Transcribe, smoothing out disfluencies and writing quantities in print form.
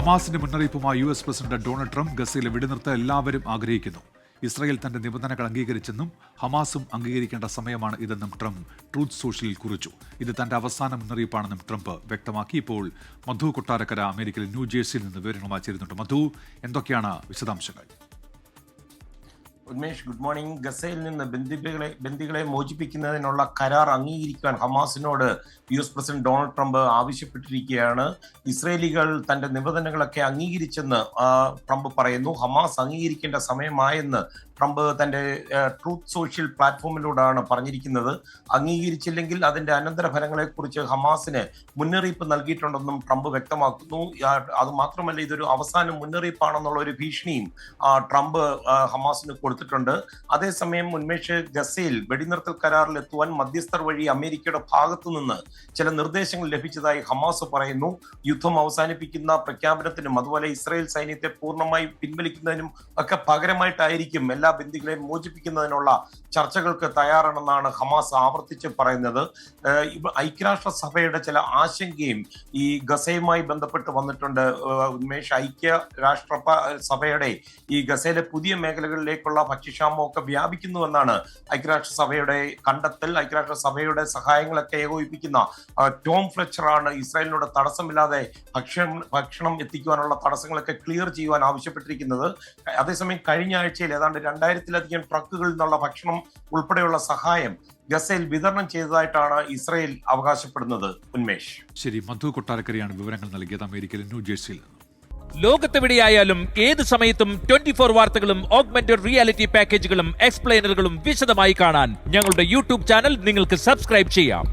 ഹമാസിന്റെ മുന്നറിയിപ്പുമായി US president Donald Trump ഗസയിലെ വെടിനിർത്തൽ എല്ലാവരും ആഗ്രഹിക്കുന്നു. ഇസ്രായേൽ തന്റെ നിബന്ധനകൾ അംഗീകരിച്ചെന്നും ഹമാസും അംഗീകരിക്കേണ്ട സമയമാണ് ഇതെന്നും ട്രംപ് ട്രൂത്ത് സോഷ്യലിൽ കുറിച്ചു. ഇത് തന്റെ അവസാന മുന്നറിയിപ്പാണെന്നും ട്രംപ് വ്യക്തമാക്കി. ഇപ്പോൾ മധു കൊട്ടാരക്കര അമേരിക്കയിലെ ന്യൂജേഴ്സിയിൽ നിന്ന് വിവരങ്ങളുമായി ചേരുന്നുണ്ട്. മധു, എന്തൊക്കെയാണ് വിശദാംശങ്ങൾ? Unmesh, good morning. ഗസയിൽ നിന്ന് ബന്ദികളെ മോചിപ്പിക്കുന്നതിനുള്ള കരാർ അംഗീകരിക്കാൻ ഹമാസിനോട് US പ്രസിഡന്റ് ഡൊണാൾഡ് ട്രംപ് ആവശ്യപ്പെട്ടിരിക്കുകയാണ്. ഇസ്രയേലികൾ തന്റെ നിബന്ധനകളൊക്കെ അംഗീകരിച്ചെന്ന് ട്രംപ് പറയുന്നു. ഹമാസ് അംഗീകരിക്കേണ്ട സമയമായെന്ന് ട്രംപ് തന്റെ ട്രൂത്ത് സോഷ്യൽ പ്ലാറ്റ്ഫോമിലൂടെയാണ് പറഞ്ഞിരിക്കുന്നത്. അംഗീകരിച്ചില്ലെങ്കിൽ അതിന്റെ അനന്തരഫലങ്ങളെക്കുറിച്ച് ഹമാസിന് മുന്നറിയിപ്പ് നൽകിയിട്ടുണ്ടെന്നും ട്രംപ് വ്യക്തമാക്കുന്നു. അത് മാത്രമല്ല, ഇതൊരു അവസാന മുന്നറിയിപ്പാണെന്നുള്ള ഒരു ഭീഷണിയും ട്രംപ് ഹമാസിന് കൊടുത്തിട്ടുണ്ട്. അതേസമയം ഉന്മേഷ്, ഗസയിൽ വെടിനിർത്തൽ കരാറിൽ എത്തുവാൻ മധ്യസ്ഥർ വഴി അമേരിക്കയുടെ ഭാഗത്തു നിന്ന് ചില നിർദ്ദേശങ്ങൾ ലഭിച്ചതായി ഹമാസ് പറയുന്നു. യുദ്ധം അവസാനിപ്പിക്കുന്ന പ്രഖ്യാപനത്തിനും അതുപോലെ ഇസ്രായേൽ സൈന്യത്തെ പൂർണ്ണമായി പിൻവലിക്കുന്നതിനും ഒക്കെ പകരമായിട്ടായിരിക്കും എല്ലാ ബന്ദികളെയും മോചിപ്പിക്കുന്നതിനുള്ള ചർച്ചകൾക്ക് തയ്യാറാണെന്നാണ് ഹമാസ് ആവർത്തിച്ച് പറയുന്നത്. ഐക്യരാഷ്ട്രസഭയുടെ ചില ആശങ്കയും ഈ ഗസയുമായി ബന്ധപ്പെട്ട് വന്നിട്ടുണ്ട്. ഉന്മേഷ്, ഐക്യരാഷ്ട്രസഭയുടെ ഈ ഗസയിലെ പുതിയ മേഖലകളിലേക്കുള്ള ഭക്ഷ്യക്ഷാമം ഒക്കെ വ്യാപിക്കുന്നുവെന്നാണ് ഐക്യരാഷ്ട്രസഭയുടെ കണ്ടെത്തൽ. ഐക്യരാഷ്ട്രസഭയുടെ സഹായങ്ങളൊക്കെ ഏകോപിപ്പിക്കുന്ന ടോം ഫ്ലെച്ചറാണ് ഇസ്രായേലിനോട് തടസ്സമില്ലാതെ ഭക്ഷണം എത്തിക്കുവാനുള്ള തടസ്സങ്ങളൊക്കെ ക്ലിയർ ചെയ്യുവാൻ ആവശ്യപ്പെട്ടിരിക്കുന്നത്. അതേസമയം കഴിഞ്ഞ ആഴ്ചയിൽ ഏതാണ്ട് 2000-ലധികം ട്രക്കുകളിൽ നിന്നുള്ള ഭക്ഷണം ഉൾപ്പെടെയുള്ള സഹായം ഗസയിൽ വിതരണം ചെയ്തതായിട്ടാണ് ഇസ്രായേൽ അവകാശപ്പെടുന്നത്. ഉന്മേഷ്, ശരി. മധു കൊട്ടാരക്കരയാണ് വിവരങ്ങൾ നൽകിയത് അമേരിക്കയിലെ ന്യൂജേഴ്സിയിൽ നിന്ന്. ലോകത്തെവിടെയായാലും ഏത് സമയത്തും 24 വാർത്തകളും ഓഗ്മെന്റഡ് റിയാലിറ്റി പാക്കേജുകളും എക്സ്പ്ലെയിനറുകളും വിശദമായി കാണാൻ ഞങ്ങളുടെ YouTube ചാനൽ നിങ്ങൾക്ക് സബ്സ്ക്രൈബ് ചെയ്യാം.